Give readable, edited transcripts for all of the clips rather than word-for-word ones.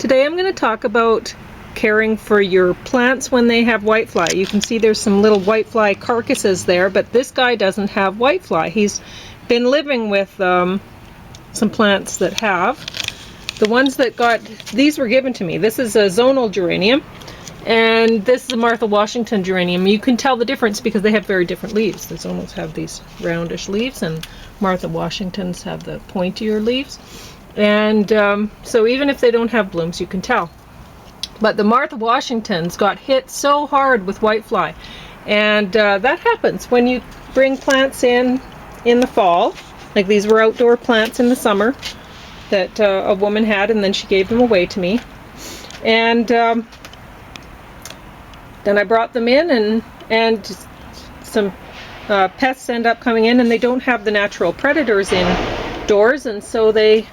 Today I'm going to talk about caring for your plants when they have whitefly. You can see there's some little whitefly carcasses there, but this guy doesn't have whitefly. He's been living with some plants that have. The ones that got, these were given to me. This is a zonal geranium, and this is a Martha Washington geranium. You can tell the difference because they have very different leaves. The zonals have these roundish leaves, and Martha Washingtons have the pointier leaves. And so even if they don't have blooms, you can tell. But the Martha Washingtons got hit so hard with whitefly, and that happens when you bring plants in the fall. Like these were outdoor plants in the summer that a woman had, and then she gave them away to me. And then I brought them in, and some pests end up coming in, and they don't have the natural predators indoors, and so they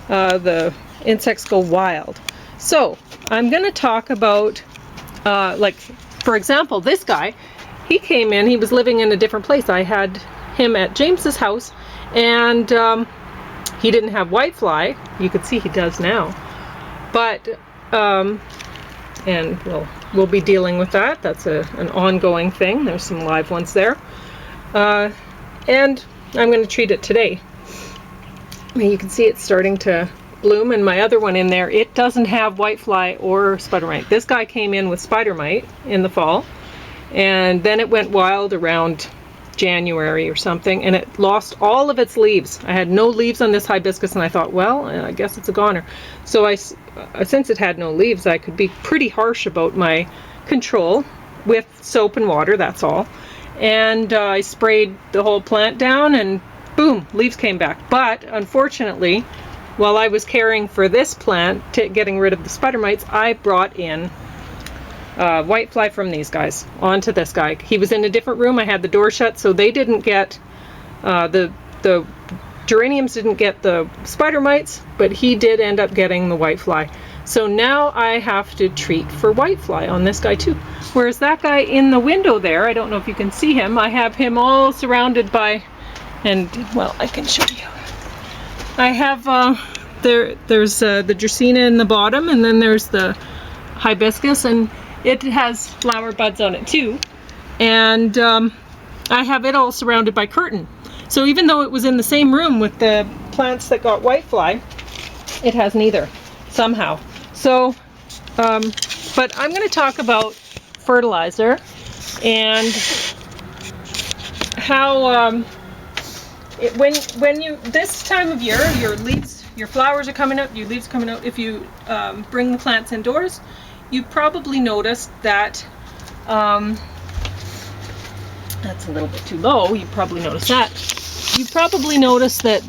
the insects go wild. So I'm going to talk about, like, for example, this guy, he came in, he was living in a different place. I had him at James's house, and he didn't have whitefly. You could see he does now. But, and we'll be dealing with that. That's an ongoing thing. There's some live ones there. And I'm going to treat it today. You can see it's starting to bloom, and my other one in there, it doesn't have whitefly or spider mite. This guy came in with spider mite in the fall, and then it went wild around January or something, and it lost all of its leaves. I had no leaves on this hibiscus, and I thought, well, I guess it's a goner. So since it had no leaves, I could be pretty harsh about my control with soap and water, that's all. And I sprayed the whole plant down, and boom, leaves came back. But unfortunately, while I was caring for this plant, getting rid of the spider mites, I brought in whitefly from these guys onto this guy. He was in a different room. I had the door shut, so they didn't get the geraniums didn't get the spider mites, but he did end up getting the whitefly. So now I have to treat for whitefly on this guy too. Whereas that guy in the window there, I don't know if you can see him, I have him all surrounded by, and well, I can show you. I have there's the dracaena in the bottom, and then there's the hibiscus, and it has flower buds on it too. And I have it all surrounded by curtain. So even though it was in the same room with the plants that got whitefly, it has neither somehow. So, but I'm going to talk about fertilizer and how when you, this time of year, your flowers are coming out, your leaves are coming out. If you bring the plants indoors, you probably noticed that that's a little bit too low. You probably noticed that. You probably noticed that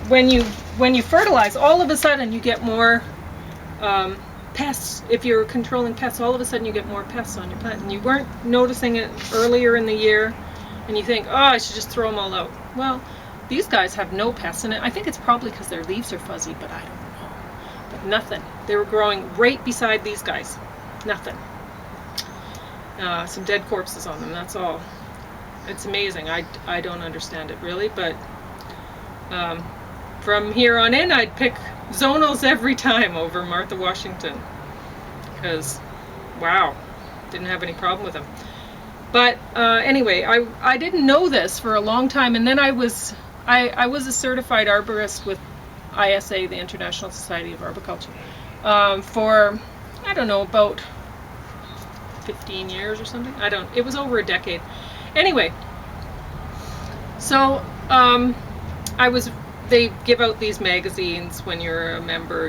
when you fertilize, all of a sudden you get more pests. If you're controlling pests, all of a sudden you get more pests on your plant, and you weren't noticing it earlier in the year, and you think, oh, I should just throw them all out. Well, these guys have no pests in it. I think it's probably because their leaves are fuzzy, but I don't know. But nothing. They were growing right beside these guys. Nothing. Some dead corpses on them, that's all. It's amazing. I don't understand it really, but from here on in, I'd pick zonals every time over Martha Washington, because wow, didn't have any problem with them. But anyway, I didn't know this for a long time, and then I was a certified arborist with ISA, the International Society of Arboriculture, for I don't know, about 15 years or something. It was over a decade. Anyway, so they give out these magazines when you're a member,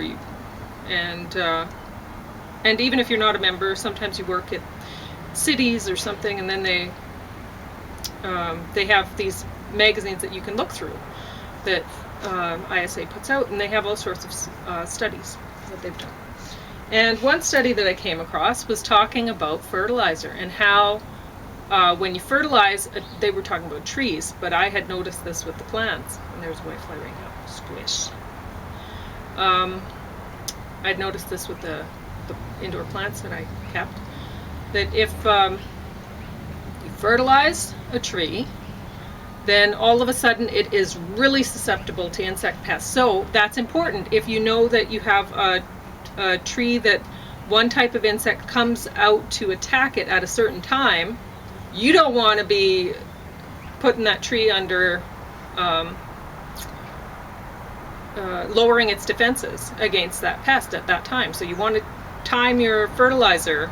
and even if you're not a member, sometimes you work at cities or something, and then they have these magazines that you can look through that ISA puts out, and they have all sorts of studies that they've done. And one study that I came across was talking about fertilizer and how when you fertilize, they were talking about trees, but I had noticed this with the plants. And there's whitefly right now. Squish. I'd noticed this with the indoor plants that I kept, that if you fertilize a tree, then all of a sudden it is really susceptible to insect pests. So that's important. If you know that you have a tree that one type of insect comes out to attack it at a certain time, you don't want to be putting that tree under lowering its defenses against that pest at that time. So you want to time your fertilizer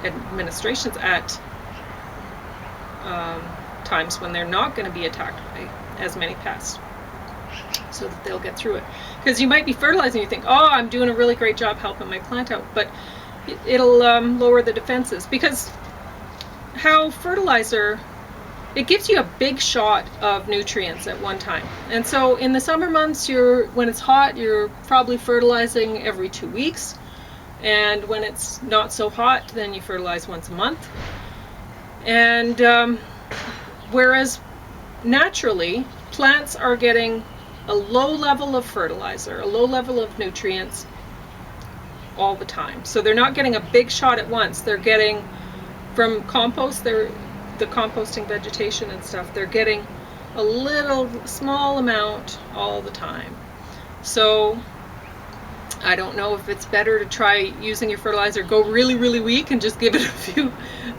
administrations at times when they're not going to be attacked by as many pests, so that they'll get through it. Because you might be fertilizing, you think, oh, I'm doing a really great job helping my plant out, but it'll lower the defenses. Because how fertilizer, it gives you a big shot of nutrients at one time. And so in the summer months, when it's hot, you're probably fertilizing every 2 weeks. And when it's not so hot, then you fertilize once a month. And whereas naturally, plants are getting a low level of fertilizer, a low level of nutrients all the time. So they're not getting a big shot at once. They're getting from compost, the composting vegetation and stuff, they're getting a little small amount all the time. So I don't know if it's better to try using your fertilizer, go really, really weak and just give it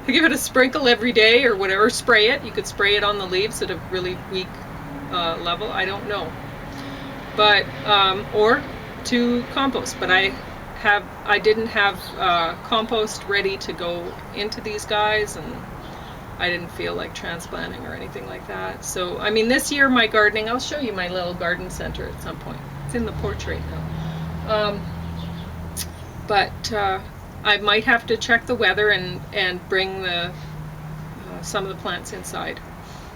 give it a sprinkle every day or whatever, spray it. You could spray it on the leaves at a really weak level. I don't know. But, or to compost, but I didn't have compost ready to go into these guys, and I didn't feel like transplanting or anything like that. So, I mean, this year my gardening, I'll show you my little garden center at some point. It's in the porch right now. But I might have to check the weather and bring some of the plants inside.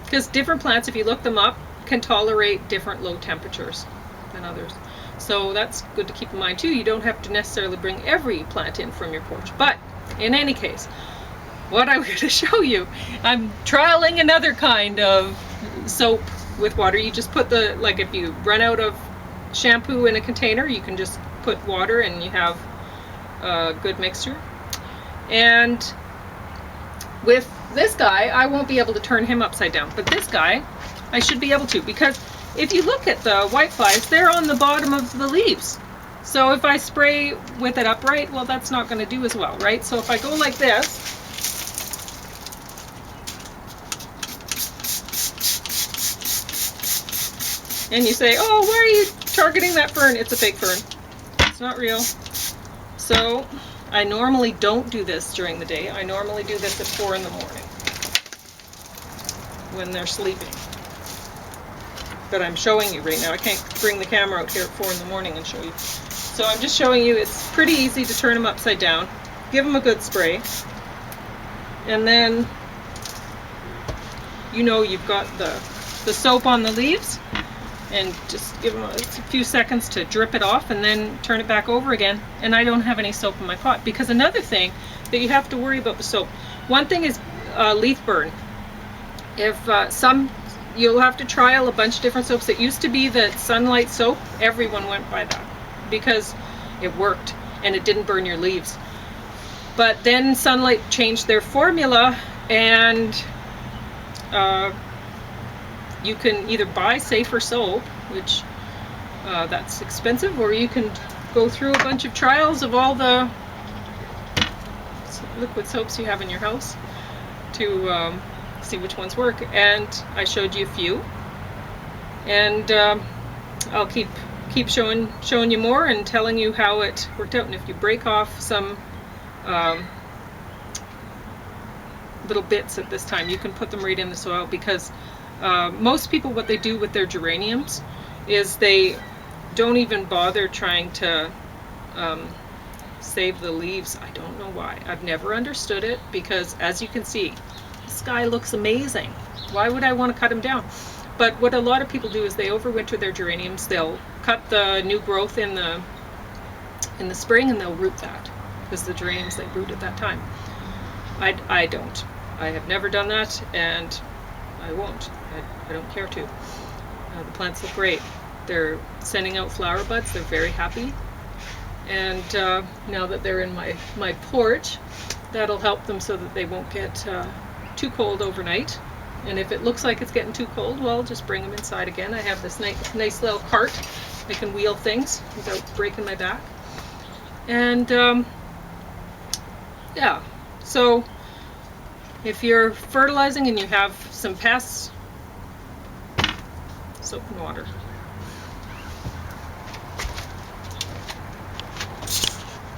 Because different plants, if you look them up, can tolerate different low temperatures than others. So that's good to keep in mind too. You don't have to necessarily bring every plant in from your porch. But in any case, what I'm going to show you, I'm trialing another kind of soap with water. You just put like if you run out of shampoo in a container, you can just put water and you have a good mixture. And with this guy, I won't be able to turn him upside down, but this guy I should be able to, because if you look at the whiteflies, they're on the bottom of the leaves. So if I spray with it upright, well, that's not going to do as well, right? So if I go like this, and you say, oh, why are you targeting that fern? It's a fake fern. It's not real. So I normally don't do this during the day. I normally do this at 4 in the morning when they're sleeping. But I'm showing you right now. I can't bring the camera out here at 4 in the morning and show you. So I'm just showing you it's pretty easy to turn them upside down. Give them a good spray. And then you know you've got the soap on the leaves. And just give them a few seconds to drip it off and then turn it back over again. And I don't have any soap in my pot. Because another thing that you have to worry about with soap, one thing is leaf burn. If you'll have to trial a bunch of different soaps. It used to be that sunlight soap, everyone went by that because it worked and it didn't burn your leaves. But then Sunlight changed their formula, and you can either buy safer soap, which that's expensive, or you can go through a bunch of trials of all the liquid soaps you have in your house to see which ones work. And I showed you a few, and I'll keep showing you more and telling you how it worked out. And if you break off some little bits at this time, you can put them right in the soil, because most people, what they do with their geraniums is they don't even bother trying to save the leaves. I don't know why. I've never understood it, because as you can see, this guy looks amazing. Why would I want to cut him down? But what a lot of people do is they overwinter their geraniums. They'll cut the new growth in the spring and they'll root that, because the geraniums, they root at that time. I don't. I have never done that, and I won't. I don't care to. The plants look great. They're sending out flower buds. They're very happy. And now that they're in my porch, that'll help them so that they won't get too cold overnight. And if it looks like it's getting too cold, well, just bring them inside again. I have this nice little cart. I can wheel things without breaking my back. And yeah, so if you're fertilizing and you have some pests, soap and water.